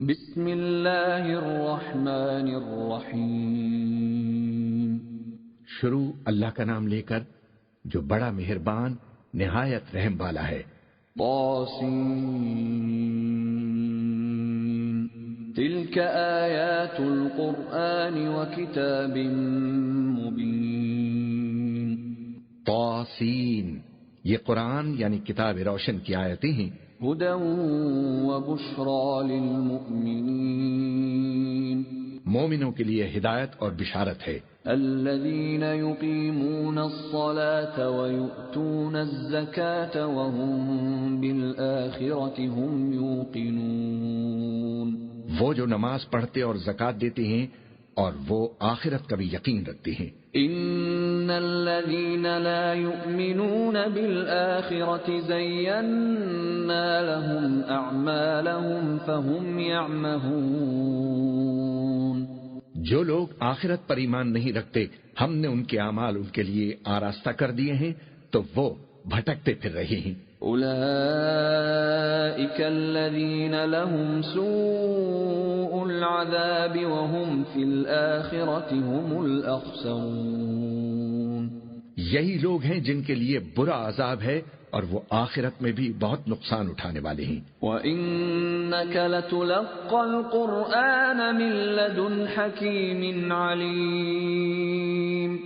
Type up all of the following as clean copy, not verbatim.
بسم اللہ الرحمن الرحیم۔ شروع اللہ کا نام لے کر جو بڑا مہربان نہایت رحم والا ہے۔ طاسین تلک آیات القرآن وکتاب مبین۔ طاسین یہ قرآن یعنی کتاب روشن کی آیتیں ہیں۔ ہدی وبشری للمؤمنین مومنوں کے لیے ہدایت اور بشارت ہے۔ الذین یقیمون الصلاة ویؤتون الزکاة وهم بالآخرة هم یوقنون۔ وہ جو نماز پڑھتے اور زکوٰۃ دیتے ہیں اور وہ آخرت کا بھی یقین رکھتے ہیں۔ ان الذین لا یؤمنون بالآخرة زینا لهم اعمالهم فهم یعمہون۔ جو لوگ آخرت پر ایمان نہیں رکھتے ہم نے ان کے اعمال ان کے لیے آراستہ کر دیے ہیں تو وہ بھٹکتے پھر رہے ہیں۔ اولئک الذین لهم سوء العذاب وهم فی الآخرة هم الاخسرون۔ یہی لوگ ہیں جن کے لیے برا عذاب ہے اور وہ آخرت میں بھی بہت نقصان اٹھانے والے ہیں۔ وَإِنَّكَ لَتُلَقَّى الْقُرْآنَ مِن لَّدُنْ حَكِيمٍ عَلِيمٍ۔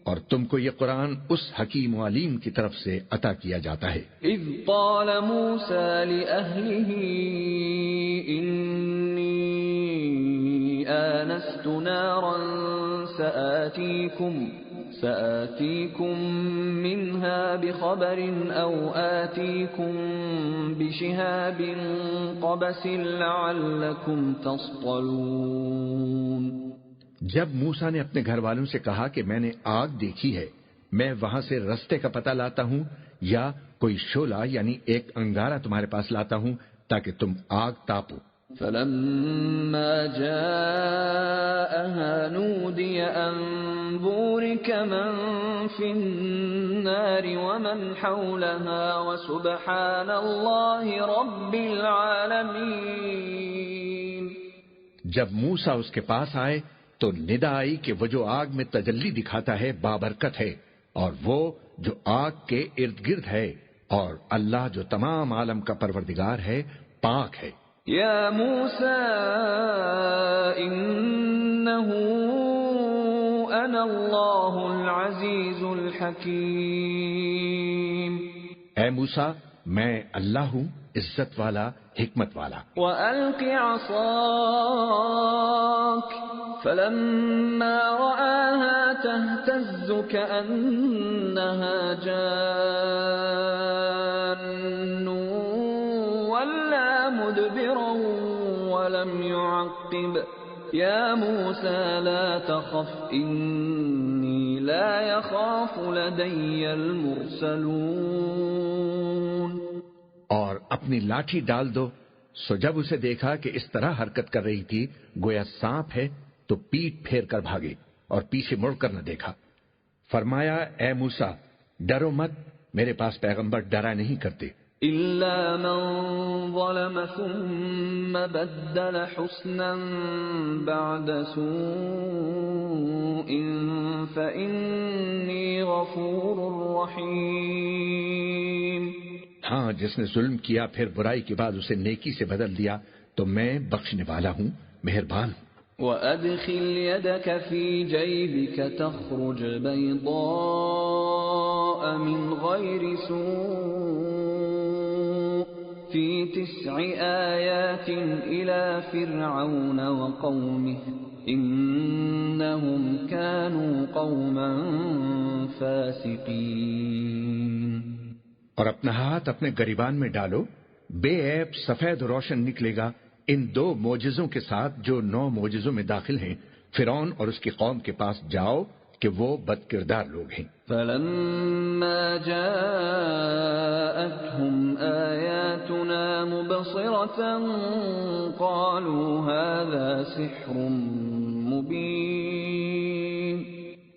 اور تم کو یہ قرآن اس حکیم و علیم کی طرف سے عطا کیا جاتا ہے۔ اذ قال موسیٰ لأہلہ انی آنست نارا سآتیکم منها بخبر او آتیکم بشہاب قبس لعلکم تصطلون۔ جب موسیٰ نے اپنے گھر والوں سے کہا کہ میں نے آگ دیکھی ہے، میں وہاں سے رستے کا پتہ لاتا ہوں یا کوئی شعلہ یعنی ایک انگارہ تمہارے پاس لاتا ہوں تاکہ تم آگ تاپو۔ فلما جاءها نودي أن بورك من في النار ومن حولها وسبحان الله رب العالمين۔ جب موسیٰ اس کے پاس آئے تو ندا آئی کہ وہ جو آگ میں تجلی دکھاتا ہے بابرکت ہے اور وہ جو آگ کے ارد گرد ہے، اور اللہ جو تمام عالم کا پروردگار ہے پاک ہے۔ یا موسیٰ انہ انا اللہ العزیز الحکیم۔ اے موسیٰ میں اللہ ہوں عزت والا حکمت والا۔ وَأَلْقِ عَصَاكَ فَلَمَّا رَآهَا تَهْتَزُّ كَأَنَّهَا جَانٌّ وَلَّا مُدْبِرًا وَلَمْ يُعَقِّبْ يَا مُوسَى لَا تَخَفْ إِنِّي لَا يَخَافُ لَدَيَّ الْمُرْسَلُونَ۔ اور اپنی لاٹھی ڈال دو۔ سو جب اسے دیکھا کہ اس طرح حرکت کر رہی تھی گویا سانپ ہے تو پیٹ پھیر کر بھاگے اور پیچھے مڑ کر نہ دیکھا۔ فرمایا اے موسیٰ ڈرو مت، میرے پاس پیغمبر ڈرا نہیں کرتے۔ إِلَّا مَن ظَلَمَ ثُمَّ بَدَّلَ حُسْنًا بَعْدَ سُوءٍ فَإِنِّي غَفُورٌ رَّحِيمٌ۔ ہاں جس نے ظلم کیا پھر برائی کے بعد اسے نیکی سے بدل دیا تو میں بخشنے والا ہوں، مہربان ہوں۔ وَأَدْخِلْ يَدَكَ فِي جَيْبِكَ تَخْرُجْ بَيْضَاءَ مِنْ غَيْرِ سُوءٍ فِي 9 آيَاتٍ إِلَى فِرْعَوْنَ وَقَوْمِهِ إِنَّهُمْ كَانُوا قَوْمًا فَاسِقِينَ۔ اور اپنا ہاتھ اپنے گریبان میں ڈالو، بے عیب سفید روشن نکلے گا ان 2 معجزوں کے ساتھ جو 9 معجزوں میں داخل ہیں۔ فرعون اور اس کی قوم کے پاس جاؤ کہ وہ بد کردار لوگ ہیں۔ فَلَمَّا جَاءَتْهُمْ آيَاتُنَا مُبْصِرَةً قَالُوا هَذَا سِحْرٌ مُبِينٌ۔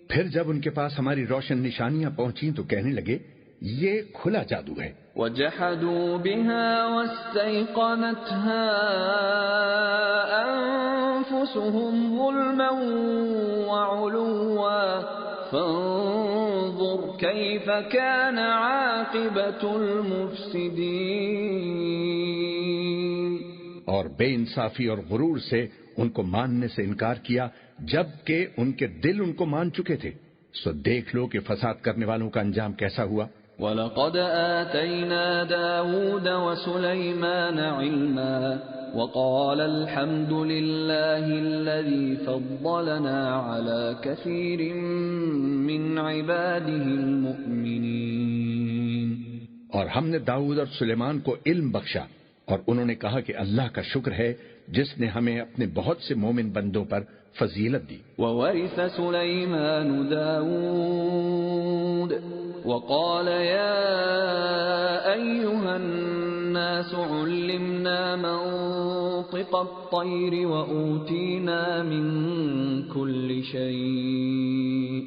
پھر جب ان کے پاس ہماری روشن نشانیاں پہنچیں تو کہنے لگے یہ کھلا جادو ہے۔ وَجَحَدُوا بِهَا وَاسْتَيْقَنَتْهَا أنفسهم ظلما وعلوا فانظر كيف كان عاقبة المفسدين. اور بے انصافی اور غرور سے ان کو ماننے سے انکار کیا جب کہ ان کے دل ان کو مان چکے تھے. سو دیکھ لو کہ فساد کرنے والوں کا انجام کیسا ہوا. وَلَقَدْ آتَيْنَا دَاوُودَ وَسُلَيْمَانَ عِلْمًا وَقَالَ الْحَمْدُ لِلَّهِ الَّذِي فَضَّلَنَا عَلَى كَثِيرٍ مِّنْ عِبَادِهِ الْمُؤْمِنِينَ. اور ہم نے داؤد اور سلیمان کو علم بخشا اور انہوں نے کہا کہ اللہ کا شکر ہے جس نے ہمیں اپنے بہت سے مومن بندوں پر فضیلت دی. وَوَرِثَ سُلَيْمَانُ دَاوُودَ وَقَالَ يَا أَيُّهَا النَّاسُ عُلِّمْنَا مَنطِقَ الطَّيْرِ وَأُوتِينَا مِن كُلِّ شَيْءٍ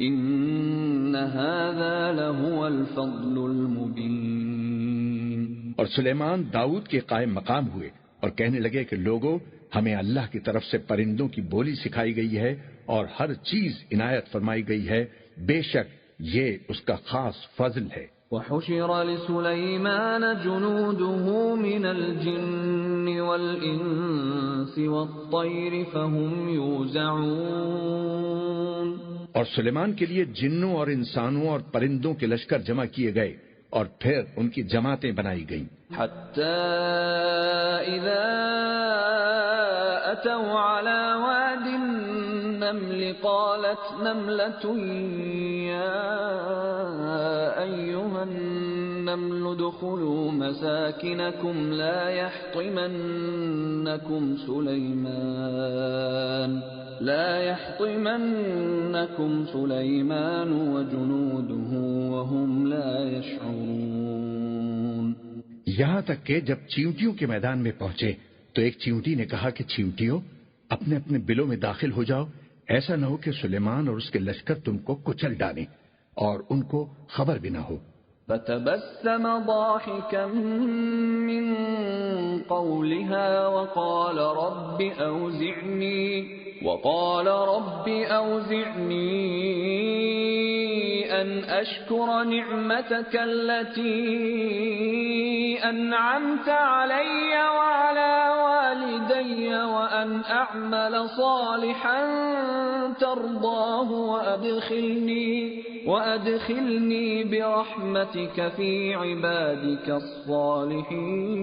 إِنَّ هَذَا لَهُوَ الْفَضْلُ الْمُبِينُ. اور سلیمان داؤد کے قائم مقام ہوئے اور کہنے لگے کہ لوگوں، ہمیں اللہ کی طرف سے پرندوں کی بولی سکھائی گئی ہے اور ہر چیز عنایت فرمائی گئی ہے، بے شک یہ اس کا خاص فضل ہے. وَحُشِرَ لِسُلَيْمَانَ جُنُودُهُ مِنَ الْجِنِّ وَالْإِنسِ وَالطَّيْرِ فَهُمْ يُوزَعُونَ. اور سلیمان کے لیے جنوں اور انسانوں اور پرندوں کے لشکر جمع کیے گئے اور پھر ان کی جماعتیں بنائی گئیں. حَتَّى إِذَا أَتَوْا عَلَى وَادِ النَّمْلِ قَالَتْ نَمْلَةٌ يَا أَيُّهَا النَّمْلُ ادْخُلُوا مَسَاكِنَكُمْ لَا يَحْطِمَنَّكُمْ سُلَيْمَانُ وَجُنُودُهُ وَهُمْ لَا يَشْعُرُونَ. یہاں تک کہ جب چیونٹیوں کے میدان میں پہنچے تو ایک چیونٹی نے کہا کہ چیونٹیوں، اپنے اپنے بلوں میں داخل ہو جاؤ، ایسا نہ ہو کہ سلیمان اور اس کے لشکر تم کو کچل ڈالیں اور ان کو خبر بھی نہ ہو. فتبسم ضاحكا من قولها وقال رب أوزعني أن أشكر نعمتك التي أنعمت علي وعلى والدي وأن أعمل صالحا ترضاه وأدخلني برحمتك في عبادك الصالحين.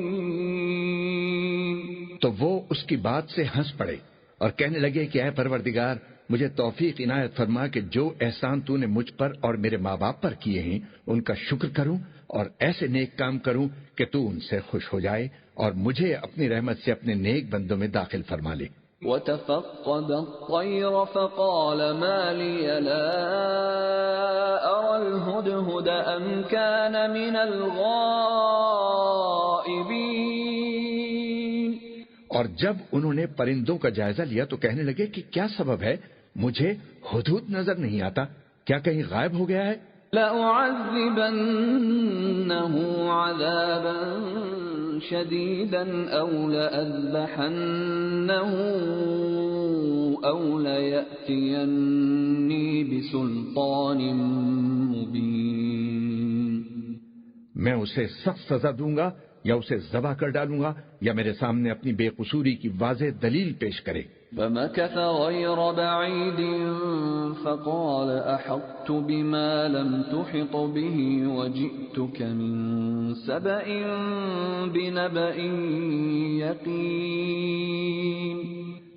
تو وہ اس کی بات سے ہنس پڑے اور کہنے لگے کہ اے پروردگار، مجھے توفیق عنایت فرما کہ جو احسان تو نے مجھ پر اور میرے ماں باپ پر کیے ہیں ان کا شکر کروں اور ایسے نیک کام کروں کہ تو ان سے خوش ہو جائے اور مجھے اپنی رحمت سے اپنے نیک بندوں میں داخل فرما لے. وَتَفَقَّدَ الطَّيْرَ فَقَالَ مَا لِيَ لَا أَرَى الْهُدْهُدَ أَمْ كَانَ مِنَ الْغَائِبِينَ. اور جب انہوں نے پرندوں کا جائزہ لیا تو کہنے لگے کہ کیا سبب ہے، مجھے ہدہد نظر نہیں آتا، کیا کہیں غائب ہو گیا ہے؟ لَأُعَذِّبَنَّهُ عَذَابًا شَدِيدًا أَوْ لَأَذْبَحَنَّهُ أَوْ لَيَأْتِيَنِّي بِسُلْطَانٍ مُبِينٍ. میں اسے سخت سزا دوں گا یا اسے ذبح کر ڈالوں گا یا میرے سامنے اپنی بے قصوری کی واضح دلیل پیش کرے. فَمَكَثَ غَيْرَ بَعِيدٍ فَقَالَ أَحَطْتُ بِمَا لَمْ تُحِطْ بِهِ وَجِئْتُكَ مِنْ سَبَإٍ بِنَبَإٍ يَقِينٍ.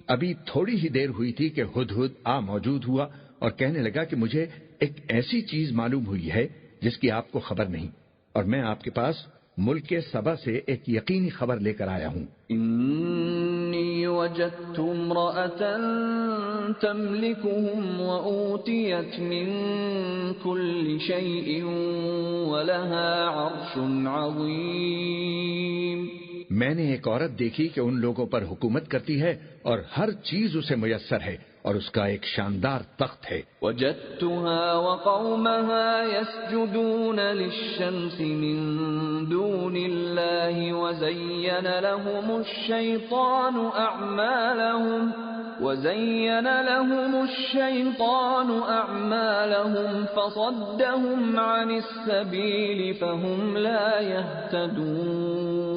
ابھی تھوڑی ہی دیر ہوئی تھی کہ ہدہد موجود ہوا اور کہنے لگا کہ مجھے ایک ایسی چیز معلوم ہوئی ہے جس کی آپ کو خبر نہیں، اور میں آپ کے پاس ملک کے سبا سے ایک یقینی خبر لے کر آیا ہوں. انی وجدت امرأة تملکهم وأوتیت من كل شيء ولها عرش عظیم. میں نے ایک عورت دیکھی کہ ان لوگوں پر حکومت کرتی ہے اور ہر چیز اسے میسر ہے اور اس کا ایک شاندار تخت ہے. وجدتها وقومها يسجدون للشمس من دون الله وزين لهم الشيطان أعمالهم فصدهم عن السبيل فهم لا يهتدون.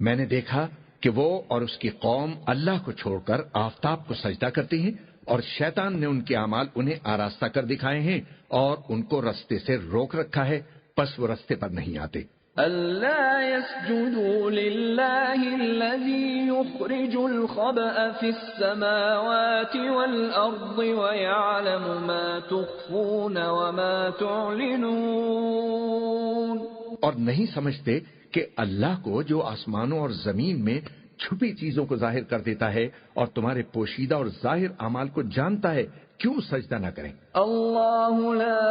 میں نے دیکھا کہ وہ اور اس کی قوم اللہ کو چھوڑ کر آفتاب کو سجدہ کرتے ہیں اور شیطان نے ان کے اعمال انہیں آراستہ کر دکھائے ہیں اور ان کو رستے سے روک رکھا ہے، پس وہ رستے پر نہیں آتے. أَلَّا يَسْجُدُوا لِلَّهِ الَّذِي يُخْرِجُ الْخَبْءَ فِي السَّمَاوَاتِ وَالْأَرْضِ وَيَعْلَمُ مَا تُخْفُونَ وَمَا تُعْلِنُونَ. اور نہیں سمجھتے کہ اللہ کو جو آسمانوں اور زمین میں چھپی چیزوں کو ظاہر کر دیتا ہے اور تمہارے پوشیدہ اور ظاہر اعمال کو جانتا ہے، کیوں سجدہ نہ کریں؟ اللہ لا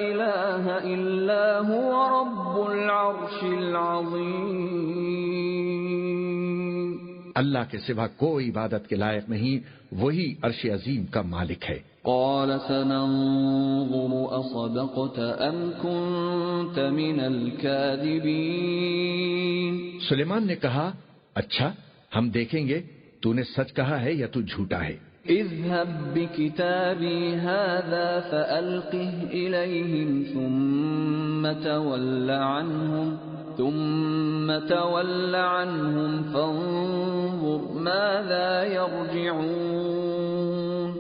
الہ الا هو رب العرش العظیم. اللہ کے سوا کوئی عبادت کے لائق نہیں، وہی عرش عظیم کا مالک ہے. قال سننظر اصدقت ام كنت من الكاذبین. سلیمان نے کہا، اچھا ہم دیکھیں گے تو نے سچ کہا ہے یا تو جھوٹا ہے. اذهب بكتابي هذا فألقه إليهم ثم تول عنهم فانظر ماذا يرجعون.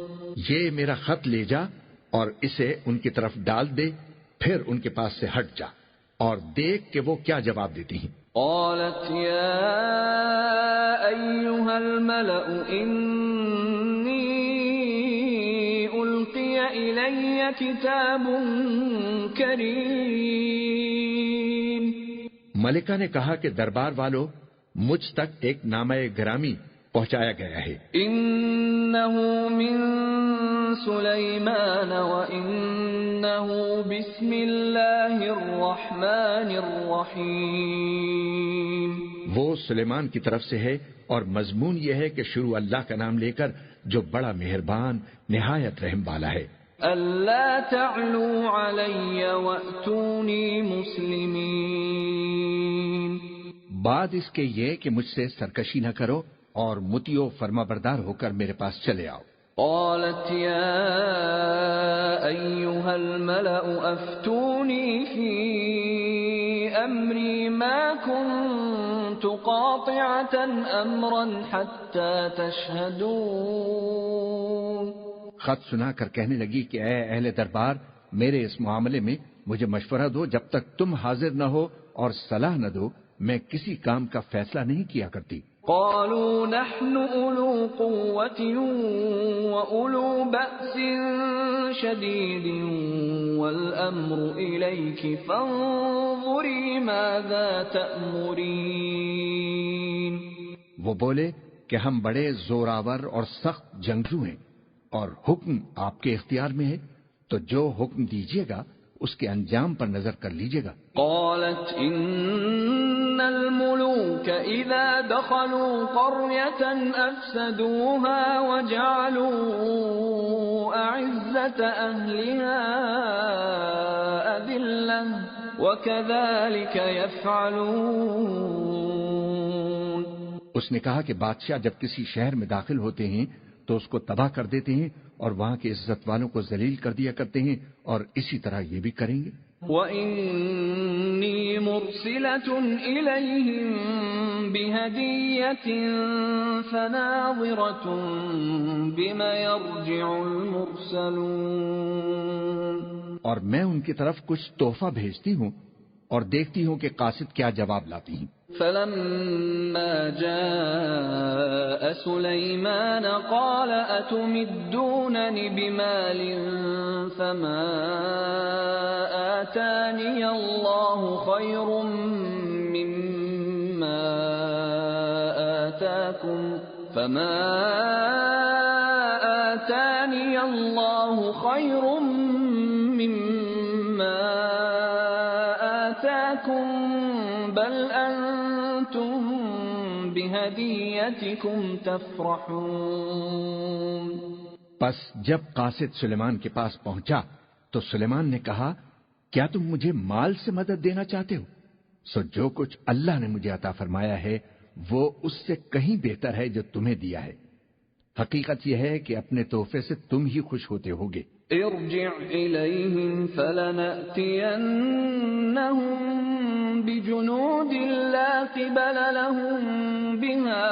یہ میرا خط لے جا اور اسے ان کی طرف ڈال دے، پھر ان کے پاس سے ہٹ جا اور دیکھ کہ وہ کیا جواب دیتی ہیں. قالت يا أيها الملأ إني ألقي إلي كتاب كريم. ملکہ نے کہا کہ دربار والو، مجھ تک ایک نامہ گرامی پہنچایا گیا ہے. إنه من سليمان وإنه بسم الله الرحمن الرحيم. وہ سلیمان کی طرف سے ہے اور مضمون یہ ہے کہ شروع اللہ کا نام لے کر جو بڑا مہربان نہایت رحم والا ہے. ألا تعلوا علي وأتوني مسلمين. بعد اس کے یہ کہ مجھ سے سرکشی نہ کرو اور مطیع فرما بردار ہو کر میرے پاس چلے آؤ. قالت يا أيها الملأ أفتوني في أمري ما كنت قاطعة أمرا حتى تشهدون. خط سنا کر کہنے لگی کہ اے اہل دربار، میرے اس معاملے میں مجھے مشورہ دو، جب تک تم حاضر نہ ہو اور صلاح نہ دو میں کسی کام کا فیصلہ نہیں کیا کرتی. قالوا نحن أولو قوة وأولو بأس شديد والأمر إليك فانظري ماذا تأمرين. وہ بولے کہ ہم بڑے زوراور اور سخت جنگجو ہیں اور حکم آپ کے اختیار میں ہے، تو جو حکم دیجیے گا اس کے انجام پر نظر کر لیجیے گا. قالت إن الملوك إذا دخلوا قرية أفسدوها وجعلوا أعزة أهلها أذلة وكذلك يفعلون. اس نے کہا کہ بادشاہ جب کسی شہر میں داخل ہوتے ہیں تو اس کو تباہ کر دیتے ہیں اور وہاں کے عزت والوں کو ذلیل کر دیا کرتے ہیں، اور اسی طرح یہ بھی کریں گے. وَإِنِّي مُرْسِلَةٌ إِلَيْهِمْ بِهَدِيَّةٍ فَنَاظِرَةٌ بِمَ يَرْجِعُ الْمُرْسَلُونَ. اور میں ان کی طرف کچھ تحفہ بھیجتی ہوں اور دیکھتی ہوں کہ قاصد کیا جواب لاتی ہیں. فَلَمَّا جَاءَ سُلَيْمَانَ قَالَ أَتُمِدُّونَنِ بِمَالٍ فَمَا آتَانِيَ اللَّهُ خَيْرٌ مِّمَّا آتَاكُمْ بل أنتم بهديتكم تفرحون۔ پس جب قاصد سلیمان کے پاس پہنچا تو سلیمان نے کہا، کیا تم مجھے مال سے مدد دینا چاہتے ہو؟ سو جو کچھ اللہ نے مجھے عطا فرمایا ہے وہ اس سے کہیں بہتر ہے جو تمہیں دیا ہے۔ حقیقت یہ ہے کہ اپنے تحفے سے تم ہی خوش ہوتے ہوگے۔ ارجع إليهم فلنأتينهم بجنود لا قبل لهم بها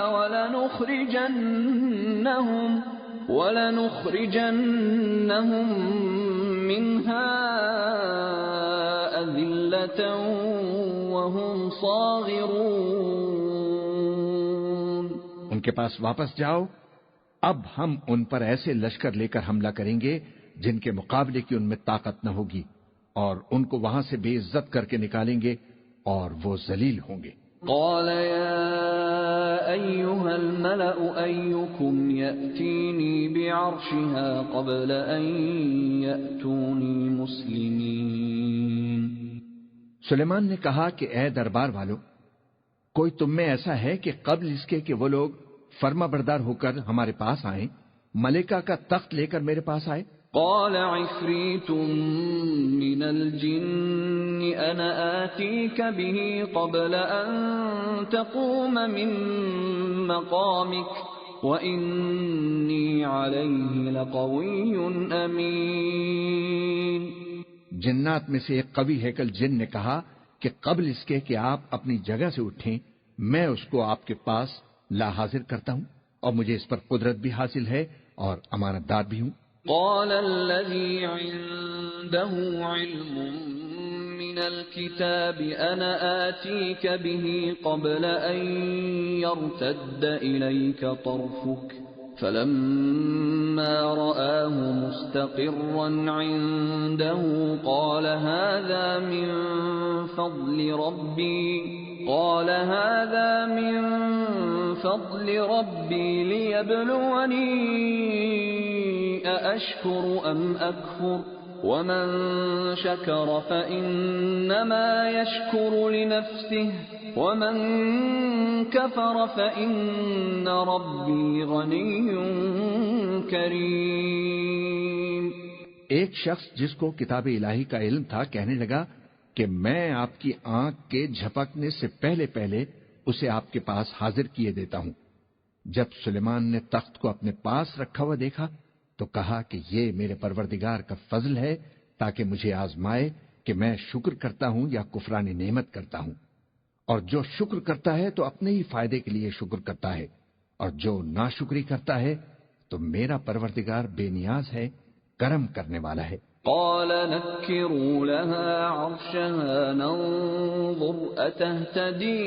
ولنخرجنهم منها أذلة وهم صاغرون۔ ان کے پاس واپس جاؤ، اب ہم ان پر ایسے لشکر لے کر حملہ کریں گے جن کے مقابلے کی ان میں طاقت نہ ہوگی، اور ان کو وہاں سے بے عزت کر کے نکالیں گے اور وہ ذلیل ہوں گے۔ قال يا أيها الملأ أيكم يأتيني بعرشها قبل أن يأتوني مسلمين۔ سلیمان نے کہا کہ اے دربار والو، کوئی تم میں ایسا ہے کہ قبل اس کے کہ وہ لوگ فرما بردار ہو کر ہمارے پاس آئیں، ملکہ کا تخت لے کر میرے پاس آئے؟ قال عفريت من الجن أنا آتيك به قبل أن تقوم من مقامك وإني عليه لقوي أمين۔ جنات میں سے ایک قوی ہیکل جن نے کہا کہ قبل اس کے کہ آپ اپنی جگہ سے اٹھیں میں اس کو آپ کے پاس لا حاضر کرتا ہوں، اور مجھے اس پر قدرت بھی حاصل ہے اور امانت دار بھی ہوں۔ قال الذي عنده علم من الكتاب أنا آتيك به قبل أن يرتد إليك طرفك فلما رآه مستقرا عنده قال هذا من فضل ربي ليبلوني أأشكر أم أكفر ومن شكر فإنما يشكر لنفسه ومن كفر فإن ربي غني كريم۔ ایک شخص جس کو کتاب الہی کا علم تھا کہنے لگا کہ میں آپ کی آنکھ کے جھپکنے سے پہلے پہلے اسے آپ کے پاس حاضر کیے دیتا ہوں۔ جب سلیمان نے تخت کو اپنے پاس رکھا ہوا دیکھا تو کہا کہ یہ میرے پروردگار کا فضل ہے تاکہ مجھے آزمائے کہ میں شکر کرتا ہوں یا کفران نعمت کرتا ہوں، اور جو شکر کرتا ہے تو اپنے ہی فائدے کے لیے شکر کرتا ہے، اور جو ناشکری کرتا ہے تو میرا پروردگار بے نیاز ہے، کرم کرنے والا ہے۔ قال نكروا لها عرشها ننظر أتهتدي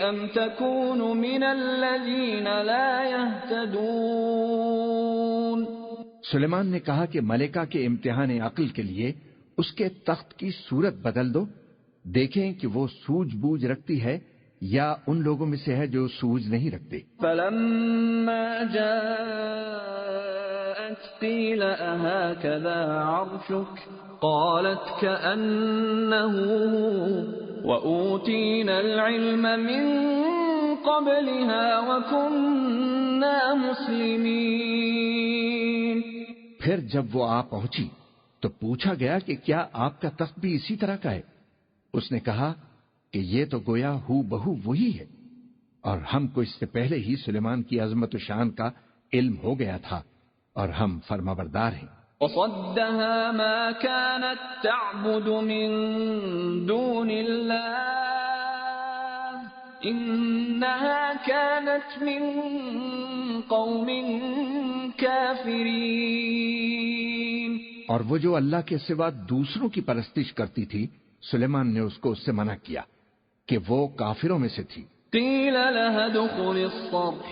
أم تكون من الذين لا يهتدون۔ سلیمان نے کہا کہ ملکہ کے امتحان عقل کے لیے اس کے تخت کی صورت بدل دو، دیکھیں کہ وہ سوجھ بوجھ رکھتی ہے یا ان لوگوں میں سے ہے جو سوجھ نہیں رکھتے۔ فلما جاءت قيل أهكذا عرشك قالت كأنه وأوتينا العلم من قبلها وكنا مسلمين۔ پھر جب وہ آ پہنچی تو پوچھا گیا کہ کیا آپ کا تخت بھی اسی طرح کا ہے؟ اس نے کہا کہ یہ تو گویا ہو بہو وہی ہے، اور ہم کو اس سے پہلے ہی سلیمان کی عظمت و شان کا علم ہو گیا تھا، اور ہم فرمانبردار ہیں۔ وصدها ما كانت تعبد من دون الله إنها كانت من قوم كافرين۔ اور وہ جو اللہ کے سوا دوسروں کی پرستش کرتی تھی سلیمان نے اس کو اس سے منع کیا کہ وہ کافروں میں سے تھی۔ قيل لها ادخل الصرح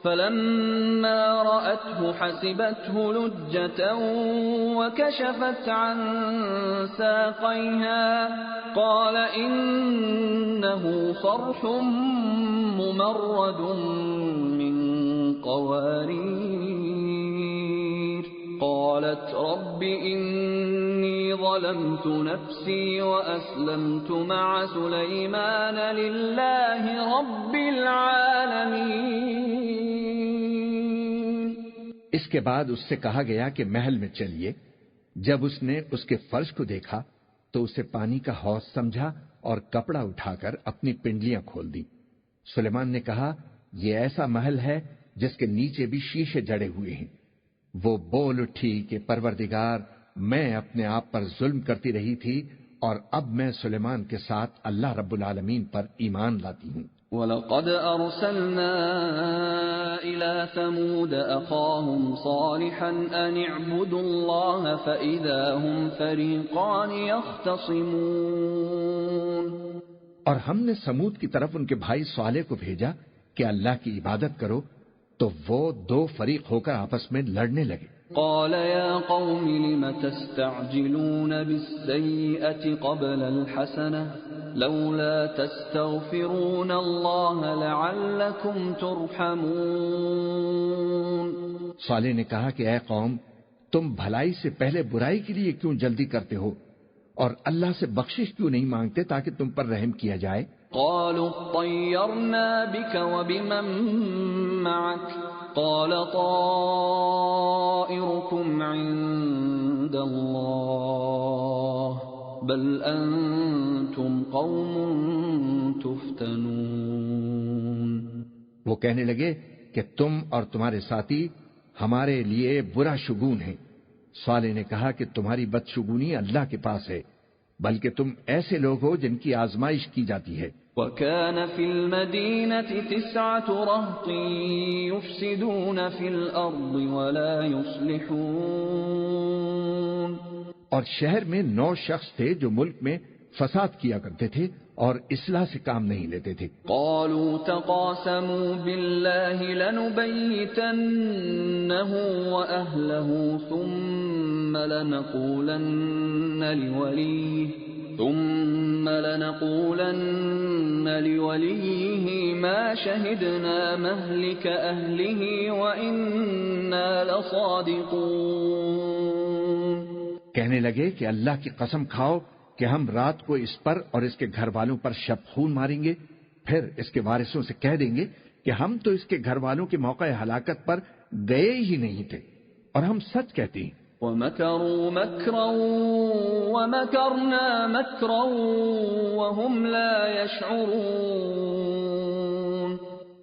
فلما رأته حسبته لجة وكشفت عن ساقيها قال إنه صرح ممرد من قوارير قالت رب إني ظلمت نفسي وأسلمت مع سليمان لله رب العالمين۔ اس کے بعد اس سے کہا گیا کہ محل میں چلیے۔ جب اس نے اس کے فرش کو دیکھا تو اسے پانی کا حوض سمجھا اور کپڑا اٹھا کر اپنی پنڈلیاں کھول دی۔ سلیمان نے کہا، یہ ایسا محل ہے جس کے نیچے بھی شیشے جڑے ہوئے ہیں۔ وہ بول اٹھی کہ پروردگار، میں اپنے آپ پر ظلم کرتی رہی تھی اور اب میں سلیمان کے ساتھ اللہ رب العالمین پر ایمان لاتی ہوں۔ وَلَقَدْ أَرْسَلْنَا إِلَى ثَمُودَ أَخَاهُمْ صَالِحًا أَنِ اعْبُدُوا اللَّهَ فَإِذَا هُمْ فَرِيقَانِ يَخْتَصِمُونَ۔ اور ہم نے سمود کی طرف ان کے بھائی صالح کو بھیجا کہ اللہ کی عبادت کرو، تو وہ دو فریق ہو کر آپس میں لڑنے لگے۔ قال يا قوم لم تستعجلون بالسيئة قبل الحسنة لولا تستغفرون الله لعلكم ترحمون۔ صالح نے کہا کہ اے قوم، تم بھلائی سے پہلے برائی کے لیے کیوں جلدی کرتے ہو اور اللہ سے بخشش کیوں نہیں مانگتے تاکہ تم پر رحم کیا جائے؟ قالوا اطيرنا بك وبمن معك قال طائركم عند الله بل انتم قوم تفتنون۔ وہ کہنے لگے کہ تم اور تمہارے ساتھی ہمارے لیے برا شگون ہیں۔ صالح نے کہا کہ تمہاری بدشگونی اللہ کے پاس ہے، بلکہ تم ایسے لوگ ہو جن کی آزمائش کی جاتی ہے۔ وَكَانَ فِي الْمَدِينَةِ 9 رَهْطٍ يُفْسِدُونَ فِي الْأَرْضِ وَلَا يُصْلِحُونَ۔ اور شہر میں 9 شخص تھے جو ملک میں فساد کیا کرتے تھے اور اصلاح سے کام نہیں لیتے تھے۔ قالوا تقاسموا بالله لنبيتنه وأهله ثم لنقولن لوليه ما شهدنا مهلك أهله وإنا لصادقون۔ کہنے لگے کہ اللہ کی قسم کھاؤ کہ ہم رات کو اس پر اور اس کے گھر والوں پر شب خون ماریں گے، پھر اس کے وارثوں سے کہہ دیں گے کہ ہم تو اس کے گھر والوں کے موقع ہلاکت پر گئے ہی نہیں تھے اور ہم سچ کہتے ہیں۔ وَمَكَرُوا مَكْرًا وَمَكَرْنَا مَكْرًا وَهُمْ لَا يَشْعُرُونَ۔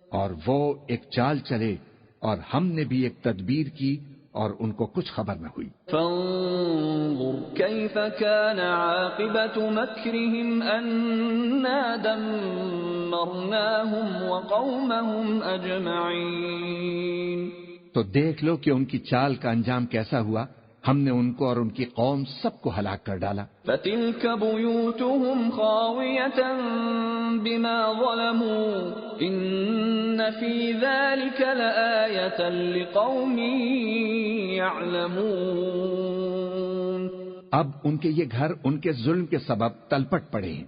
اور وہ ایک چال چلے اور ہم نے بھی ایک تدبیر کی اور ان کو کچھ خبر نہ ہوئی۔ فانظر كيف كان عاقبة مكرهم أنا دمرناهم وقومهم أجمعين۔ تو دیکھ لو کہ ان کی چال کا انجام کیسا ہوا، ہم نے ان کو اور ان کی قوم سب کو ہلاک کر ڈالا۔ فَتِلْكَ بُيُوتُهُمْ خَاوِيَةً بِمَا ظَلَمُوا إِنَّ فِي ذَلِكَ لَآيَةً لِقَوْمٍ يَعْلَمُونَ۔ اب ان کے یہ گھر ان کے ظلم کے سبب تلپٹ پڑے ہیں،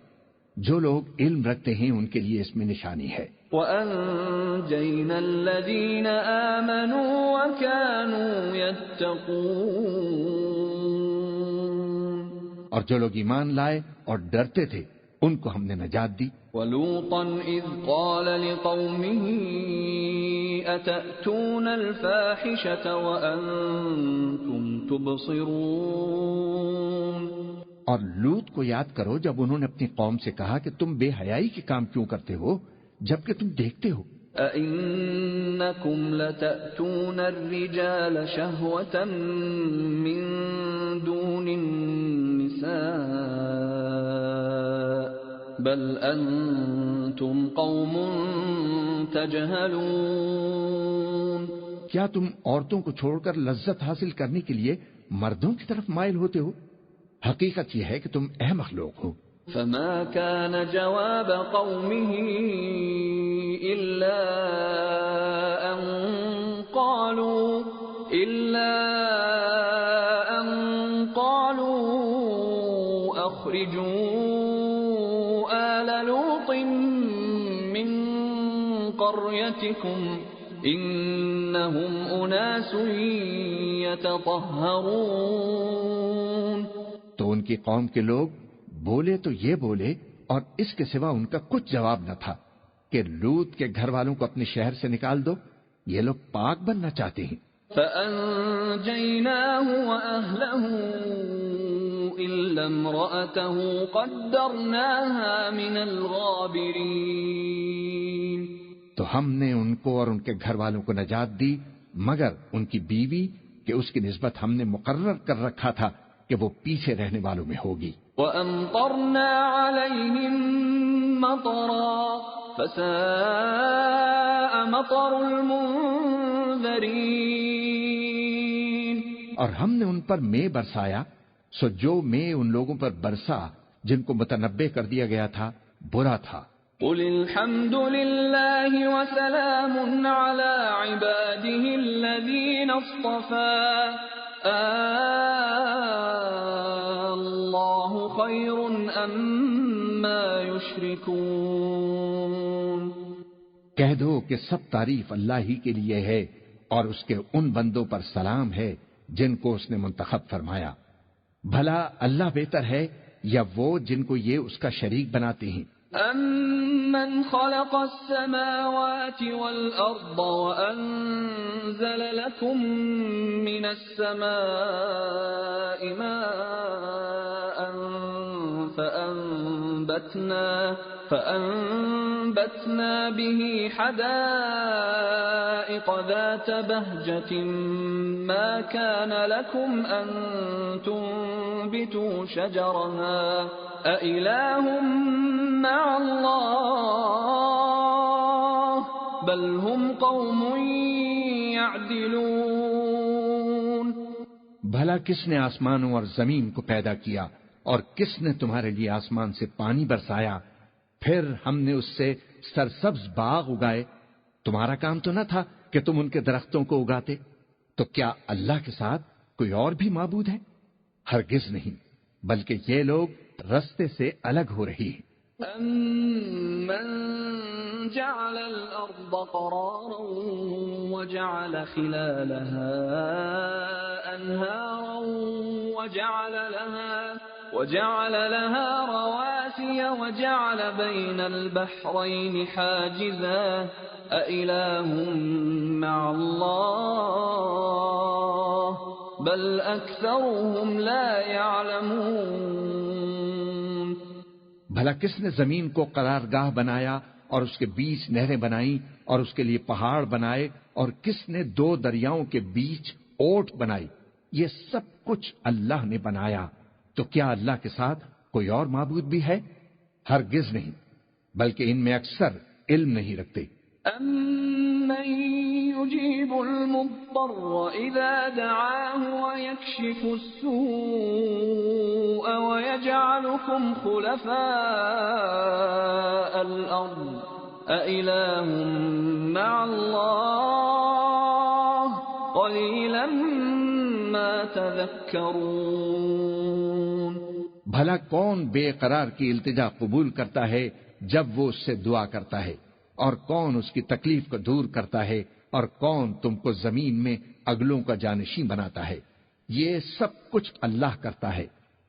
جو لوگ علم رکھتے ہیں ان کے لیے اس میں نشانی ہے۔ وَأَنجَيْنَا الَّذِينَ آمَنُوا وَكَانُوا يَتَّقُونَ۔ اور جو لوگ ایمان لائے اور ڈرتے تھے ان کو ہم نے نجات دی۔ وَلُوطًا إِذْ قَالَ لِقَوْمِهِ أَتَأْتُونَ الْفَاحِشَةَ وَأَنْتُمْ تُبْصِرُونَ۔ اور لوط کو یاد کرو جب انہوں نے اپنی قوم سے کہا کہ تم بے حیائی کے کام کیوں کرتے ہو جبکہ تم دیکھتے ہو۔ أَإِنَّكُمْ لَتَأْتُونَ الرِّجَالَ شَهْوَةً مِّن دُونِ النِّسَاءِ بَلْ أَنْتُمْ قَوْمٌ تَجْهَلُونَ۔ کیا تم عورتوں کو چھوڑ کر لذت حاصل کرنے کے لیے مردوں کی طرف مائل ہوتے ہو؟ حقیقت یہ ہے کہ تم احمق لوگ ہو۔ فما كان جواب قومه إلا أن قالوا أخرجوا آل لوط من قريتكم إنهم أناس يتطهرون۔ تو ان کی قوم کے لوگ بولے تو یہ بولے اور اس کے سوا ان کا کچھ جواب نہ تھا کہ لوط کے گھر والوں کو اپنے شہر سے نکال دو، یہ لوگ پاک بننا چاہتے ہیں۔ فَأَنجَيْنَاهُ وَأَهْلَهُ إِلَّا امْرَأَتَهُ قَدَّرْنَاهَا مِنَ الْغَابِرِينَ، تو ہم نے ان کو اور ان کے گھر والوں کو نجات دی مگر ان کی بیوی کہ اس کی نسبت ہم نے مقرر کر رکھا تھا کہ وہ پیچھے رہنے والوں میں ہوگی۔ وَأَمْطَرْنَا عَلَيْهِمْ مَطَرًا فَسَاءَ مَطَرُ الْمُنذَرِينَ، اور ہم نے ان پر مے برسایا، سو جو مے ان لوگوں پر برسا جن کو متنبع کر دیا گیا تھا برا تھا۔ قُلِ الْحَمْدُ لِلَّهِ وَسَلَامٌ عَلَى عِبَادِهِ الَّذِينَ اصْطَفَى اللَّهُ خَيْرٌ أَمَّا يُشْرِكُونَ۔ کہہ دو کہ سب تعریف اللہ ہی کے لیے ہے اور اس کے ان بندوں پر سلام ہے جن کو اس نے منتخب فرمایا۔ بھلا اللہ بہتر ہے یا وہ جن کو یہ اس کا شریک بناتے ہیں؟ أَمَّنْ خَلَقَ السَّمَاوَاتِ وَالْأَرْضَ وَأَنزَلَ لَكُم مِّنَ السَّمَاءِ مَاءً فَأَنبَتْنَا بِهِ حَدَائِقَ ذَاتَ بَهْجَةٍ مَا كَانَ لَكُمْ أَن تُنبِتُوا شَجَرَهَا أَإِلَٰهٌ مَّعَ اللَّهِ بَلْ هُمْ قَوْمٌ يَعْدِلُونَ۔ بھلا کس نے آسمانوں اور زمین کو پیدا کیا اور کس نے تمہارے لیے آسمان سے پانی برسایا، پھر ہم نے اس سے سرسبز باغ اگائے؟ تمہارا کام تو نہ تھا کہ تم ان کے درختوں کو اگاتے؟ تو کیا اللہ کے ساتھ کوئی اور بھی معبود ہے؟ ہرگز نہیں، بلکہ یہ لوگ رستے سے الگ ہو رہی ہیں۔ أَمَّن جَعَلَ الْأَرْضَ قَرَارًا وَجَعَلَ خِلَالَهَا أَنْهَارًا وَجَعَلَ لَهَا رَوَاسِيَ وَجَعَلَ بَيْنَ الْبَحْرَيْنِ حَاجِزًا أَإِلَٰهٌ مَّعَ اللَّهِ بَلْ أَكْثَرُهُمْ لَا يَعْلَمُونَ۔ بھلا کس نے زمین کو قرارگاہ بنایا اور اس کے بیچ نہریں بنائیں اور اس کے لیے پہاڑ بنائے، اور کس نے دو دریاؤں کے بیچ اوٹ بنائی؟ یہ سب کچھ اللہ نے بنایا، تو کیا اللہ کے ساتھ کوئی اور معبود بھی ہے؟ ہرگز نہیں، بلکہ ان میں اکثر علم نہیں رکھتے۔ أَمَّن يُجِيبُ الْمُضْطَرَّ إِذَا دَعَاهُ وَيَكْشِفُ السُّوءَ وَيَجْعَلُكُمْ خُلَفَاءَ الْأَرْضِ أَإِلَٰهٌ مَّعَ اللَّهِ قَلِيلًا مَّا تَذَكَّرُونَ۔ بھلا کون بے قرار کی التجا قبول کرتا ہے جب وہ اس سے دعا کرتا ہے، اور کون اس کی تکلیف کو دور کرتا ہے، اور کون تم کو زمین میں اگلوں کا جانشین بناتا ہے؟ یہ سب کچھ اللہ کرتا ہے،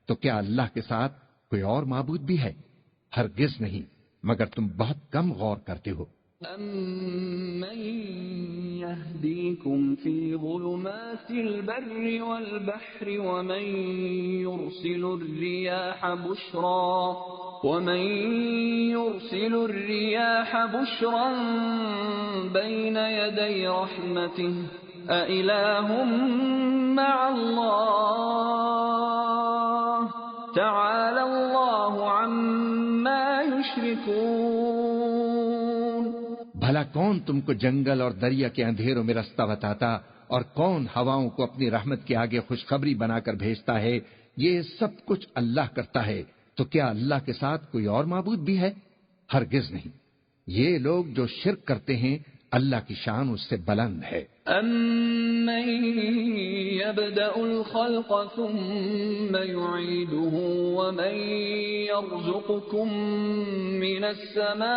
تو کیا اللہ کے ساتھ کوئی اور معبود بھی ہے؟ ہرگز نہیں، مگر تم بہت کم غور کرتے ہو۔ أَمَّن يَهْدِيكُمْ فِي ظُلُمَاتِ الْبَرِّ وَالْبَحْرِ وَمَن يُرْسِلُ الرِّيَاحَ بُشْرًا بَيْنَ يَدَيْ رَحْمَتِهِ أَإِلَٰهٌ مَّعَ اللَّهِ تَعَالَى اللَّهُ عَمَّا يُشْرِكُونَ۔ بھلا کون تم کو جنگل اور دریا کے اندھیروں میں رستہ بتاتا، اور کون ہواؤں کو اپنی رحمت کے آگے خوشخبری بنا کر بھیجتا ہے؟ یہ سب کچھ اللہ کرتا ہے، تو کیا اللہ کے ساتھ کوئی اور معبود بھی ہے؟ ہرگز نہیں، یہ لوگ جو شرک کرتے ہیں اللہ کی شان اس سے بلند ہے۔ أَمَّن يَبْدَأُ الْخَلْقَ ثُمَّ يُعِيدُهُ وَمَن يَرْزُقُكُم مِّنَ السَّمَاءِ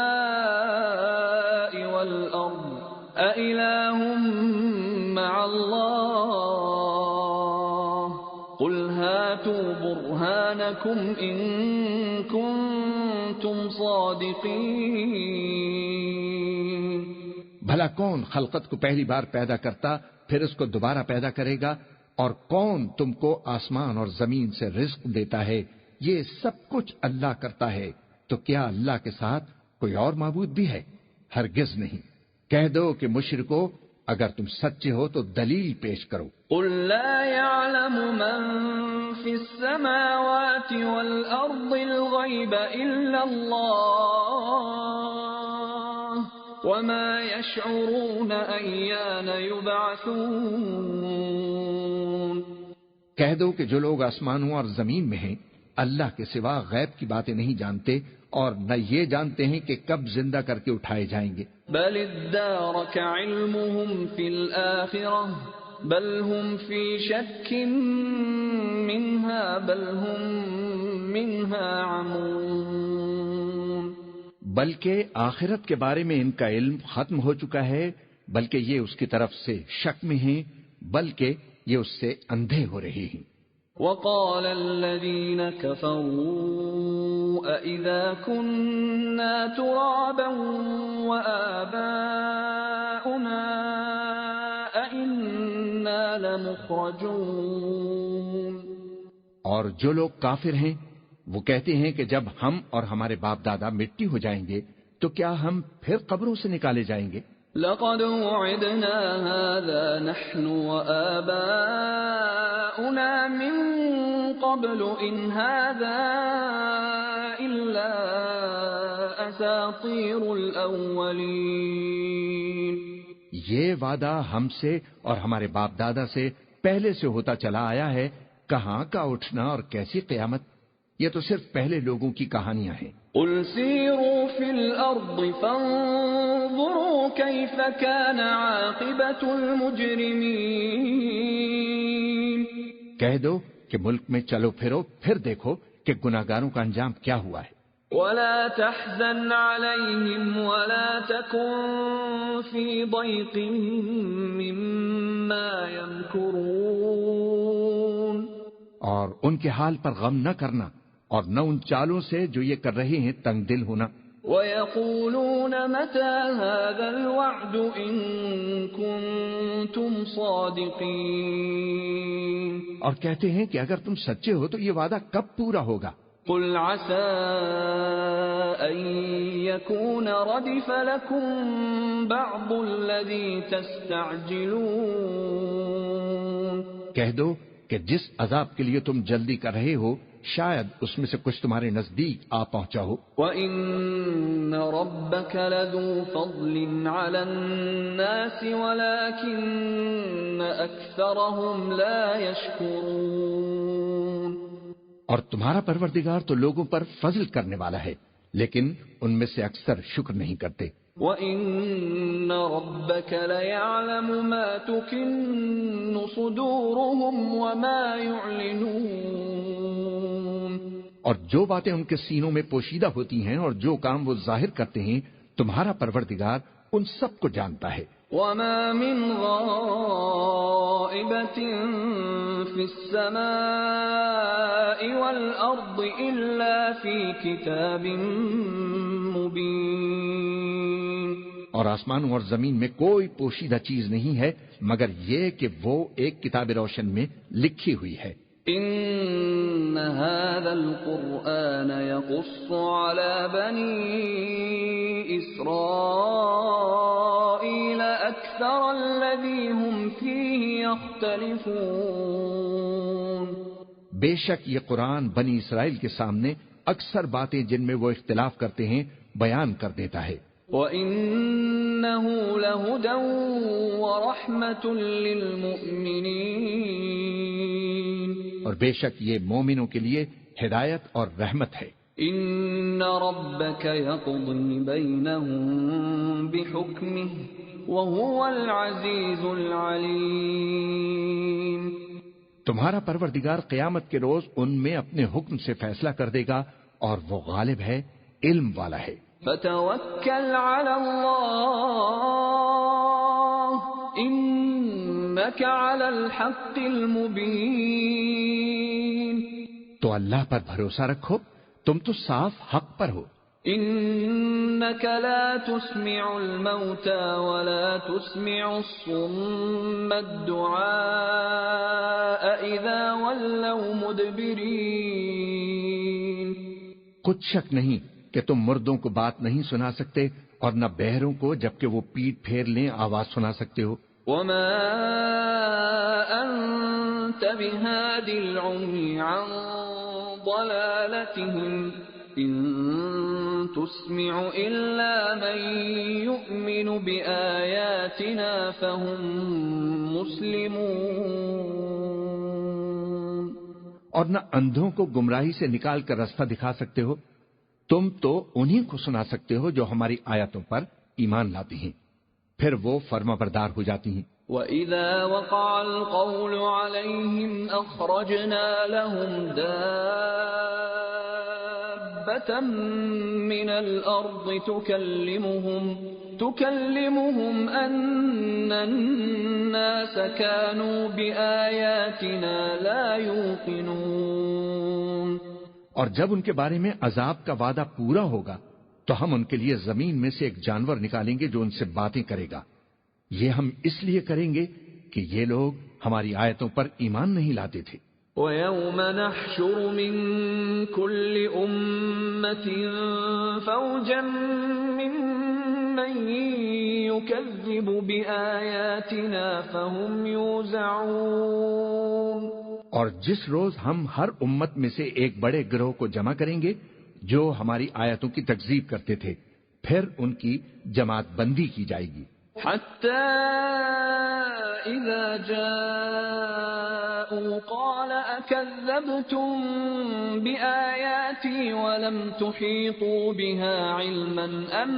وَالْأَرْضِ أَإِلَٰهٌ مَّعَ اللَّهِ قُلْ هَاتُوا بُرْهَانَكُمْ لكم إن كنتم صادقين. بھلا کون خلقت کو پہلی بار پیدا کرتا پھر اس کو دوبارہ پیدا کرے گا؟ اور کون تم کو آسمان اور زمین سے رزق دیتا ہے؟ یہ سب کچھ اللہ کرتا ہے، تو کیا اللہ کے ساتھ کوئی اور معبود بھی ہے؟ ہرگز نہیں۔ کہہ دو کہ مشرکو، اگر تم سچے ہو تو دلیل پیش کرو۔ قل لا يعلم من في السماوات والأرض الغيب إلا الله وما يشعرون أيان يبعثون۔ کہہ دو کہ جو لوگ آسمانوں اور زمین میں ہیں اللہ کے سوا غیب کی باتیں نہیں جانتے اور نہ یہ جانتے ہیں کہ کب زندہ کر کے اٹھائے جائیں گے۔ بل ادارك علمهم في الآخرة بل هم في شك منها بل هم منها عمون۔ بلکہ آخرت کے بارے میں ان کا علم ختم ہو چکا ہے، بلکہ یہ اس کی طرف سے شک میں ہیں، بلکہ یہ اس سے اندھے ہو رہے ہیں۔ وقال الذين كفروا أإذا كنا ترابا وآباؤنا أإنا لمخرجون۔ اور جو لوگ کافر ہیں وہ کہتے ہیں کہ جب ہم اور ہمارے باپ دادا مٹی ہو جائیں گے تو کیا ہم پھر قبروں سے نکالے جائیں گے؟ لقد وعدنا هذا نحن وآباؤنا من قبل إن هذا إلا أساطير الأولين۔ یہ وعدہ ہم سے اور ہمارے باپ دادا سے پہلے سے ہوتا چلا آیا ہے، کہاں کا اٹھنا اور کیسی قیامت؟ یہ تو صرف پہلے لوگوں کی کہانیاں ہیں۔ قل سیروا فی الارض فانظروا کیف کان عاقبۃ المجرمین۔ کہہ دو کہ ملک میں چلو پھرو پھر دیکھو کہ گناہگاروں کا انجام کیا ہوا ہے۔ ولا تحزن علیہم ولا تکن فی ضیق مما یمکرون۔ اور ان کے حال پر غم نہ کرنا اور نہ ان چالوں سے جو یہ کر رہے ہیں تنگ دل ہونا۔ وَيَقُولُونَ مَتَى هَذَا الْوَعْدُ إِن كُنتُمْ صَادِقِينَ۔ اور کہتے ہیں کہ اگر تم سچے ہو تو یہ وعدہ کب پورا ہوگا؟ قُلْ عَسَىٰ أَن يَكُونَ رَدِفَ لَكُم بَعْضُ الَّذِي تَسْتَعْجِلُونَ۔ کہہ دو کہ جس عذاب کے لیے تم جلدی کر رہے ہو شاید اس میں سے کچھ تمہارے نزدیک آ پہنچا ہو۔ وَإِنَّ رَبَّكَ لَذُو فَضْلٍ عَلَى النَّاسِ وَلَكِنَّ أَكْثَرَهُمْ لَا يَشْكُرُونَ۔ اور تمہارا پروردگار تو لوگوں پر فضل کرنے والا ہے لیکن ان میں سے اکثر شکر نہیں کرتے۔ وَإِنَّ رَبَّكَ لَيَعْلَمُ مَا تُكِنُّ صُدُورُهُمْ وَمَا يُعْلِنُونَ۔ اور جو باتیں ان کے سینوں میں پوشیدہ ہوتی ہیں اور جو کام وہ ظاہر کرتے ہیں تمہارا پروردگار ان سب کو جانتا ہے۔ وَمَا مِنْ غَائِبَةٍ فِي السَّمَاءِ وَالْأَرْضِ إِلَّا فِي كِتَابٍ مُبِينٍ۔ اور آسمانوں اور زمین میں کوئی پوشیدہ چیز نہیں ہے مگر یہ کہ وہ ایک کتاب روشن میں لکھی ہوئی ہے۔ إن هذا القرآن يقص على بني إسرائيل أكثر الذي هم فيه يختلفون۔ بے شک یہ قرآن بنی اسرائیل کے سامنے اکثر باتیں جن میں وہ اختلاف کرتے ہیں بیان کر دیتا ہے۔ وَإِنَّهُ لَهُدًى وَرَحْمَةٌ لِّلْمُؤْمِنِينَ۔ اور بے شک یہ مومنوں کے لیے ہدایت اور رحمت ہے۔ إِنَّ رَبَّكَ يَقْضِي بَيْنَهُم بِحُكْمِهِ وَهُوَ الْعَزِيزُ الْعَلِيمُ۔ تمہارا پروردگار قیامت کے روز ان میں اپنے حکم سے فیصلہ کر دے گا اور وہ غالب ہے، علم والا ہے۔ فَتَوَكَّلْ عَلَى اللَّهِ إِنَّكَ عَلَى الْحَقِّ الْمُبِينِ۔ تو اللہ پر بھروسہ رکھو، تم تو صاف حق پر ہو۔ إنك لا تسمع الموتى ولا تسمع الصم الدعاء إذا ولوا مدبرين۔ کچھ شک نہیں کہ تم مردوں کو بات نہیں سنا سکتے اور نہ بہروں کو جبکہ وہ پیٹ پھیر لیں آواز سنا سکتے ہو۔ وما أنت بهاد العمي عن ضلالتهم إن تسمع إلا من يؤمن بآياتنا فهم مسلمون۔ اور نہ اندھوں کو گمراہی سے نکال کر رستہ دکھا سکتے ہو، تم تو انہی کو سنا سکتے ہو جو ہماری آیاتوں پر ایمان لاتی ہیں، پھر وہ فرما بردار ہو جاتی ہیں۔ وَإِذَا وَقَعَ الْقَوْلُ عَلَيْهِمْ أَخْرَجْنَا لَهُمْ دَابَّةً مِّنَ الْأَرْضِ تُكَلِّمُهُمْ أَنَّ النَّاسَ كَانُوا بِآيَاتِنَا لَا يُوقِنُونَ۔ اور جب ان کے بارے میں عذاب کا وعدہ پورا ہوگا تو ہم ان کے لیے زمین میں سے ایک جانور نکالیں گے جو ان سے باتیں کرے گا۔ یہ ہم اس لیے کریں گے کہ یہ لوگ ہماری آیتوں پر ایمان نہیں لاتے تھے۔ وَيَوْمَ نَحْشُرُ مِن كُلِّ أُمَّةٍ فَوْجًا مِّمَّن يُكَذِّبُ بِآيَاتِنَا فَهُمْ يُوزَعُونَ۔ اور جس روز ہم ہر امت میں سے ایک بڑے گروہ کو جمع کریں گے جو ہماری آیتوں کی تکذیب کرتے تھے، پھر ان کی جماعت بندی کی جائے گی۔ حتى إذا جاءوا قال أكذبتم بآياتي ولم تحيطوا بها علما أم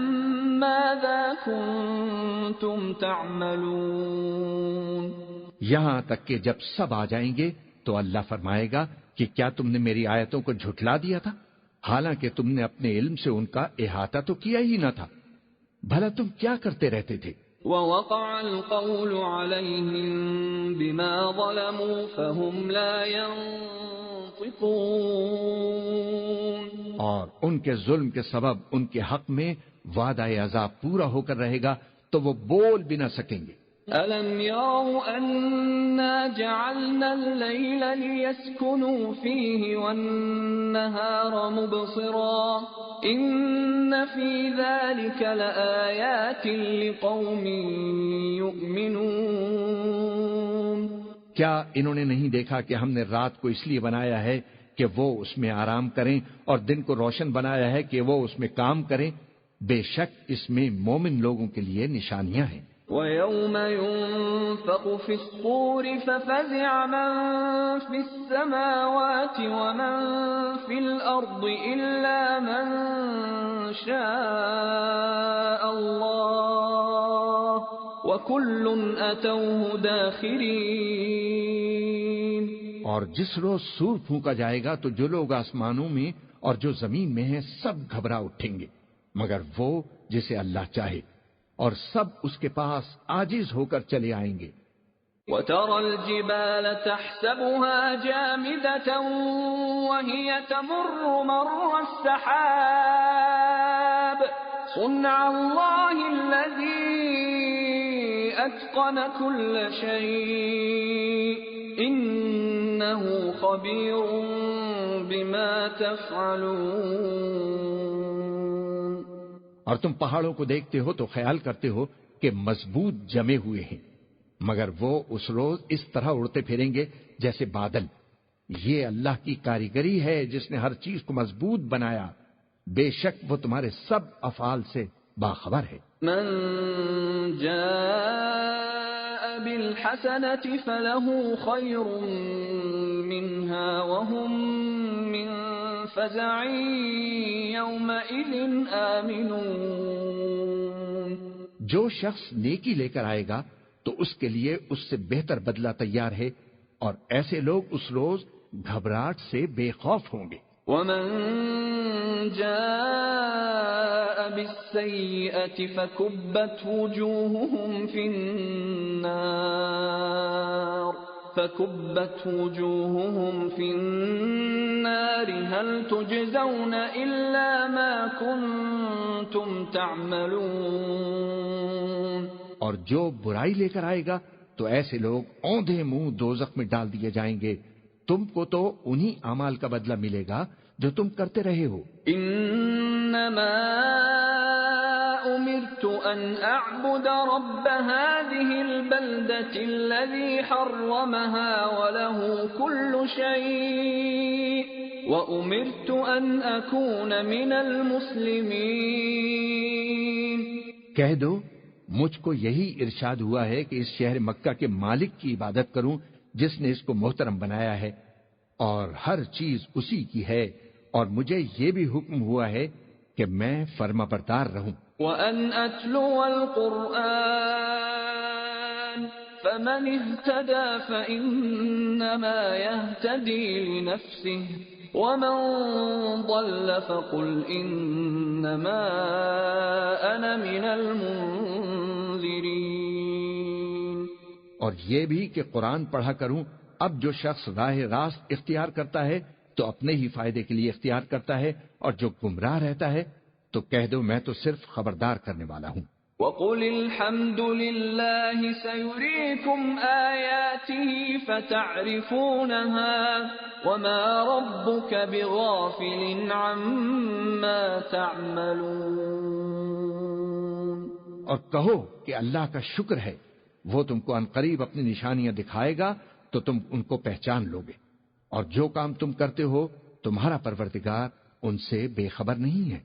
ماذا كنتم تعملون۔ یہاں تک کہ جب سب آ جائیں گے تو اللہ فرمائے گا کہ کیا تم نے میری آیتوں کو جھٹلا دیا تھا، حالانکہ تم نے اپنے علم سے ان کا احاطہ تو کیا ہی نہ تھا، بھلا تم کیا کرتے رہتے تھے۔ وَوَقَعَ الْقَوْلُ عَلَيْهِمْ بِمَا ظَلَمُوا فَهُمْ لَا يَنطِقُونَ۔ اور ان کے ظلم کے سبب ان کے حق میں وعدہ عذاب پورا ہو کر رہے گا تو وہ بول بھی نہ سکیں گے۔ أَلَمْ يَرَوْا أَنَّا جَعَلْنَا اللَّيْلَ لِيَسْكُنُوا فِيهِ وَالنَّهَارَ مُبْصِرًا إِنَّ فِي ذَلِكَ لَآيَاتٍ لِقَوْمٍ يُؤْمِنُونَ۔ کیا انہوں نے نہیں دیکھا کہ ہم نے رات کو اس لیے بنایا ہے کہ وہ اس میں آرام کریں اور دن کو روشن بنایا ہے کہ وہ اس میں کام کریں؟ بے شک اس میں مومن لوگوں کے لیے نشانیاں ہیں۔ وَيَوْمَ يُنفَخُ فِي الصُّورِ فَفَزِعَ مَن فِي السَّمَاوَاتِ وَمَن فِي الْأَرْضِ إِلَّا مَن شَاءَ اللَّهُ وَكُلٌّ أَتَوْهُ دَاخِرِينَ۔ اور جس روز سور پھونکا جائے گا تو جو لوگ آسمانوں میں اور جو زمین میں ہیں سب گھبرا اٹھیں گے مگر وہ جسے اللہ چاہے، اور سب اس کے پاس عاجز ہو کر چلے آئیں گے۔ وَتَرَى الْجِبَالَ تَحْسَبُهَا جَامِدَةً وَهِيَ تَمُرُّ مَرَّ السَّحَابِ صُنْعَ اللَّهِ الَّذِي أَتْقَنَ كُلَّ شَيْءٍ إِنَّهُ خَبِيرٌ بِمَا تَفْعَلُونَ۔ اور تم پہاڑوں کو دیکھتے ہو تو خیال کرتے ہو کہ مضبوط جمے ہوئے ہیں، مگر وہ اس روز اس طرح اڑتے پھریں گے جیسے بادل۔ یہ اللہ کی کاریگری ہے جس نے ہر چیز کو مضبوط بنایا، بے شک وہ تمہارے سب افعال سے باخبر ہے۔ من جاء بالحسنة فله خير منها وهم من فزع يومئذ آمنون۔ جو شخص نیکی لے کر آئے گا تو اس کے لیے اس سے بہتر بدلہ تیار ہے، اور ایسے لوگ اس روز گھبراہٹ سے بے خوف ہوں گے۔ ومن جاء بالسيئة فكبت وجوههم في النار فكبت وجوههم في النار هل تجزون إلا ما كنتم تعملون. اور جو برائی لے کر آئے گا تو ایسے لوگ اوندھے منہ دوزخ میں ڈال دیے جائیں گے. تم کو تو انہی اعمال کا بدلہ ملے گا جو تم کرتے رہے ہو. انما امرت ان اعبد رب هذه البلدة الذي حرمها وله كل شيء وامرت ان اكون من المسلمين. کہہ دو مجھ کو یہی ارشاد ہوا ہے کہ اس شہر مکہ کے مالک کی عبادت کروں جس نے اس کو محترم بنایا ہے اور ہر چیز اسی کی ہے، اور مجھے یہ بھی حکم ہوا ہے کہ میں فرما بردار رہوں. وَأَنْ أَتْلُوَ الْقُرْآنَ فَمَنِ اهْتَدَى فَإِنَّمَا يَهْتَدِي لِنَفْسِهِ وَمَنْ ضَلَّ فَقُلْ إِنَّمَا أَنَا مِنَ الْمُنذِرِينَ. اور یہ بھی کہ قرآن پڑھا کروں. اب جو شخص راہ راست اختیار کرتا ہے تو اپنے ہی فائدے کے لیے اختیار کرتا ہے، اور جو گمراہ رہتا ہے تو کہہ دو میں تو صرف خبردار کرنے والا ہوں. وَقُلِ الْحَمْدُ لِلَّهِ سَيُرِيكُمْ آيَاتِهِ فَتَعْرِفُونَهَا وَمَا رَبُّكَ بِغَافِلٍ عَمَّا تَعْمَلُونَ. اور کہو کہ اللہ کا شکر ہے، وہ تم کو عنقریب اپنی نشانیاں دکھائے گا تو تم ان کو پہچان لو گے، اور جو کام تم کرتے ہو تمہارا پروردگار ان سے بے خبر نہیں ہے.